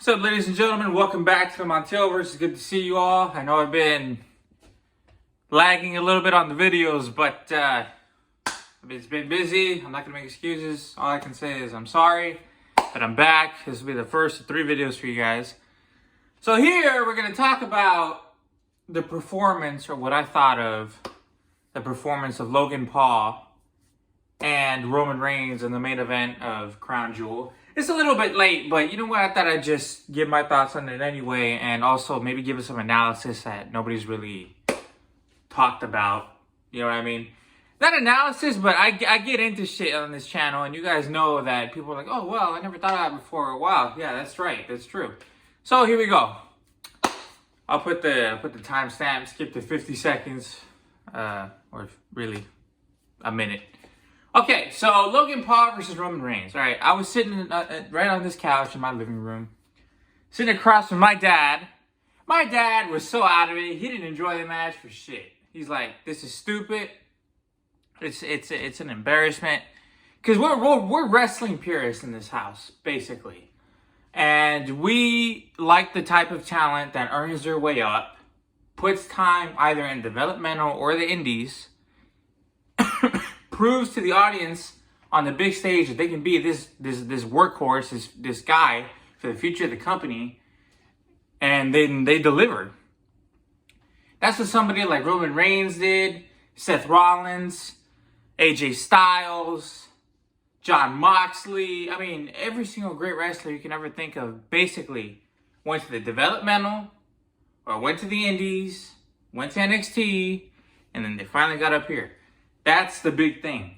What's up, ladies and gentlemen? Welcome back to the Montailverse. It's good to see you all. I know I've been lagging a little bit on the videos, but it's been busy. I'm not going to make excuses. All I can say is I'm sorry, but I'm back. This will be the first of 3 videos for you guys. So here, we're going to talk about the performance, or what I thought of the performance of Logan Paul and Roman Reigns in the main event of Crown Jewel. It's a little bit late, but you know what? I thought I'd just give my thoughts on it anyway, and also maybe give us some analysis that nobody's really talked about. You know what I mean? Not analysis, but I get into shit on this channel, and you guys know that people are like, oh, well, I never thought of that before. Wow, yeah, that's right. That's true. So here we go. I'll put the timestamp, skip to 50 seconds, or really a minute. Okay, so Logan Paul versus Roman Reigns. All right, I was sitting right on this couch in my living room, sitting across from my dad. My dad was so out of it. He didn't enjoy the match for shit. He's like, "This is stupid. It's an embarrassment." Because we're wrestling purists in this house, basically, and we like the type of talent that earns their way up, puts time either in developmental or the indies. Proves to the audience on the big stage that they can be this workhorse, this guy for the future of the company, and then they deliver. That's what somebody like Roman Reigns did, Seth Rollins, AJ Styles, John Moxley. I mean, every single great wrestler you can ever think of basically went to the developmental or went to the indies, went to NXT, and then they finally got up here. That's the big thing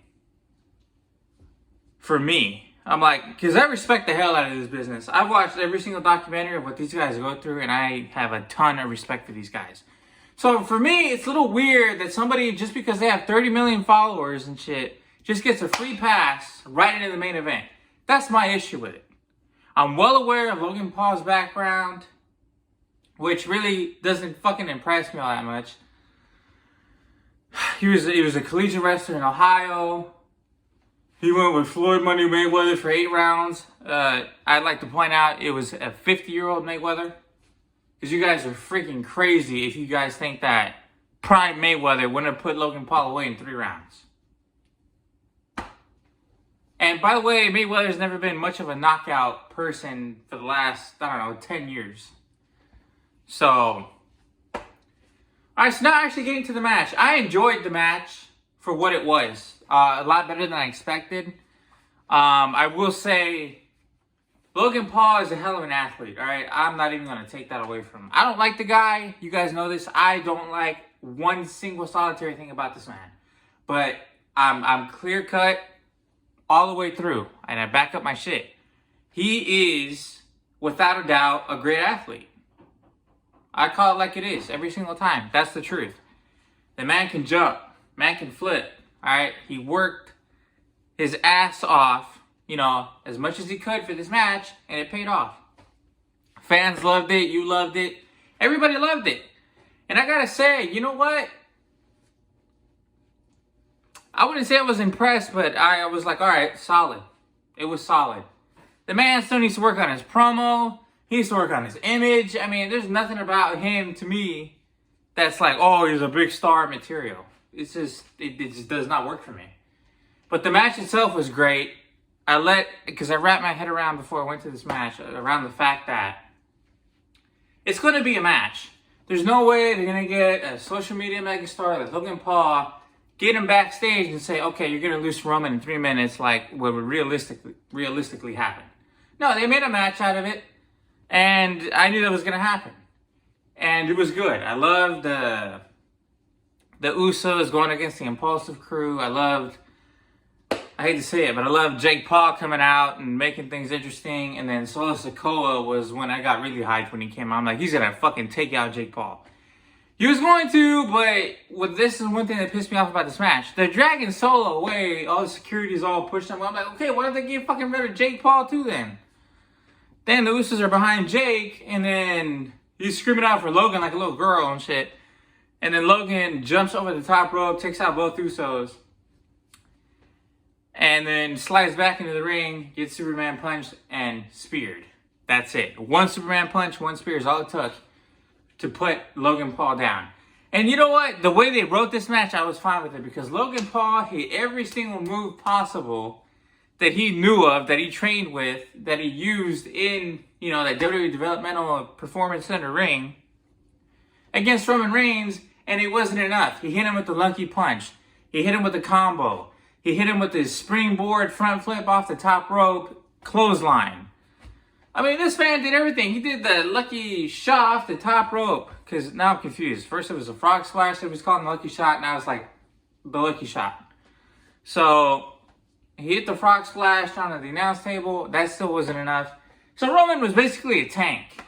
for me. I'm like, because I respect the hell out of this business. I've watched every single documentary of what these guys go through, and I have a ton of respect for these guys. So for me, it's a little weird that somebody, just because they have 30 million followers and shit, just gets a free pass right into the main event. That's my issue with it. I'm well aware of Logan Paul's background, which really doesn't fucking impress me all that much. He was a collegiate wrestler in Ohio. He went with Floyd Money Mayweather for 8 rounds. I'd like to point out it was a 50-year-old Mayweather. Because you guys are freaking crazy if you guys think that prime Mayweather wouldn't have put Logan Paul away in 3 rounds. And by the way, Mayweather's never been much of a knockout person for the last, 10 years. So, alright, so now actually getting to the match. I enjoyed the match for what it was. A lot better than I expected. I will say, Logan Paul is a hell of an athlete, alright? I'm not even going to take that away from him. I don't like the guy. You guys know this. I don't like one single solitary thing about this man. But I'm clear-cut all the way through. And I back up my shit. He is, without a doubt, a great athlete. I call it like it is every single time. That's the truth. The man can jump. Man can flip. Alright? He worked his ass off, as much as he could for this match, and it paid off. Fans loved it. You loved it. Everybody loved it. And I gotta say, you know what? I wouldn't say I was impressed, but I was like, alright, solid. It was solid. The man still needs to work on his promo. He needs to work on his image. I mean, there's nothing about him, to me, that's like, oh, he's a big star material. It just does not work for me. But the match itself was great. Because I wrapped my head around before I went to this match, around the fact that it's going to be a match. There's no way they're going to get a social media megastar like Logan Paul, get him backstage and say, okay, you're going to lose Roman in 3 minutes, like what would realistically happen. No, they made a match out of it. And I knew that was going to happen. And it was good. I loved the Usos going against the Impulsive Crew. I hate to say it, but I loved Jake Paul coming out and making things interesting. And then Solo Sikoa was when I got really hyped when he came out. I'm like, he's going to fucking take out Jake Paul. He was going to, but this is one thing that pissed me off about this match. They're dragging Solo away. All the security's all pushed him. I'm like, okay, why don't they get fucking rid of Jake Paul too then? Then the Usos are behind Jake, and then he's screaming out for Logan like a little girl and shit. And then Logan jumps over the top rope, takes out both Usos. And then slides back into the ring, gets Superman punched, and speared. That's it. One Superman punch, one spear is all it took to put Logan Paul down. And you know what? The way they wrote this match, I was fine with it because Logan Paul hit every single move possible that he knew of, that he trained with, that he used in, you know, that WWE Developmental Performance Center ring against Roman Reigns, and it wasn't enough. He hit him with the lucky punch. He hit him with the combo. He hit him with his springboard front flip off the top rope, clothesline. I mean, this man did everything. He did the lucky shot off the top rope. Because now I'm confused. First it was a frog splash. It was called the lucky shot. Now it's like the lucky shot. So he hit the frog splash onto the announce table. That still wasn't enough. So Roman was basically a tank.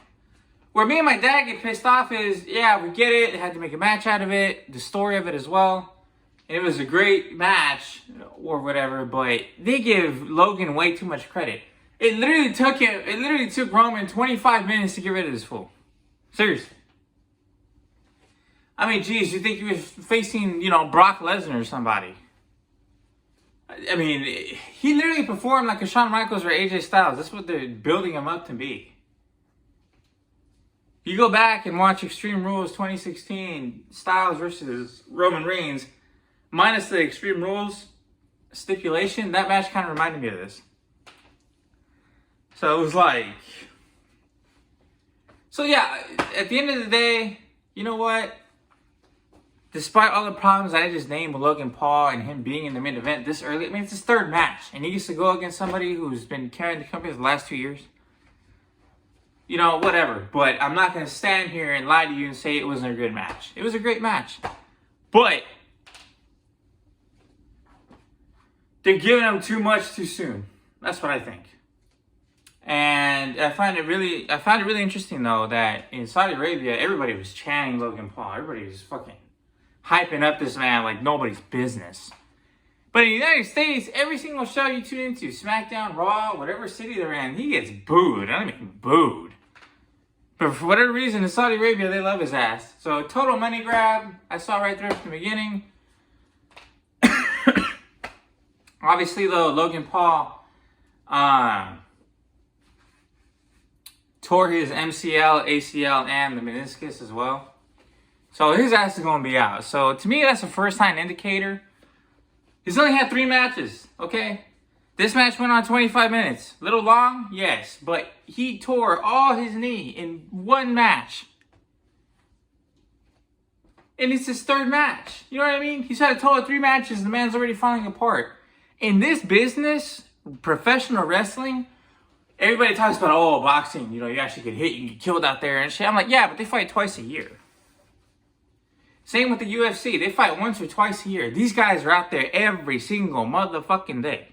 Where me and my dad get pissed off is, yeah, we get it. They had to make a match out of it. The story of it as well. And it was a great match or whatever. But they give Logan way too much credit. It literally took Roman 25 minutes to get rid of this fool. Seriously. I mean, geez, you think he was facing, you know, Brock Lesnar or somebody. I mean, he literally performed like a Shawn Michaels or AJ Styles. That's what they're building him up to be. You go back and watch Extreme Rules 2016, Styles versus Roman Reigns, minus the Extreme Rules stipulation, that match kind of reminded me of this. So it was like... So yeah, at the end of the day, you know what? Despite all the problems that I just named with Logan Paul and him being in the main event this early, I mean, it's his third match. And he gets to go against somebody who's been carrying the company the last 2 years. You know, whatever. But I'm not going to stand here and lie to you and say it wasn't a good match. It was a great match. But they're giving him too much too soon. That's what I think. And I found it really interesting, though, that in Saudi Arabia, everybody was chanting Logan Paul. Everybody was fucking hyping up this man like nobody's business. But in the United States, every single show you tune into, SmackDown, Raw, whatever city they're in, he gets booed. I mean, booed. But for whatever reason, in Saudi Arabia, they love his ass. So, total money grab. I saw right there from the beginning. Obviously, though, Logan Paul tore his MCL, ACL, and the meniscus as well. So his ass is going to be out. So to me, that's a first-time indicator. He's only had 3 matches, okay? This match went on 25 minutes. A little long, yes. But he tore all his knee in one match. And it's his 3rd match. You know what I mean? He's had a total of 3 matches. The man's already falling apart. In this business, professional wrestling, everybody talks about, oh, boxing, you know, you actually get hit, you get killed out there and shit. I'm like, yeah, but they fight twice a year. Same with the UFC. They fight once or twice a year. These guys are out there every single motherfucking day.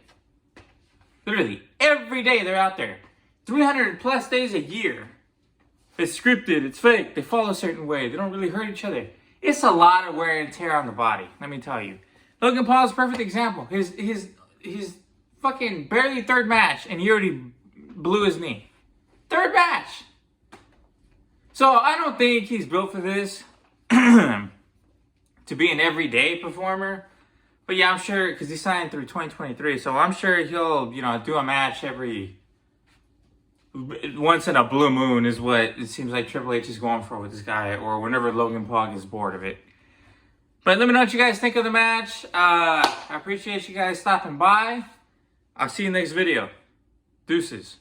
Literally, every day they're out there. 300 plus days a year. It's scripted, it's fake, they fall a certain way, they don't really hurt each other. It's a lot of wear and tear on the body, let me tell you. Logan Paul is a perfect example. His fucking barely 3rd match and he already blew his knee. 3rd match. So I don't think he's built for this. To be an everyday performer. But yeah, I'm sure, because he signed through 2023, so I'm sure he'll, you know, do a match every... Once in a blue moon is what it seems like Triple H is going for with this guy, or whenever Logan Paul gets bored of it. But let me know what you guys think of the match. I appreciate you guys stopping by. I'll see you in the next video. Deuces.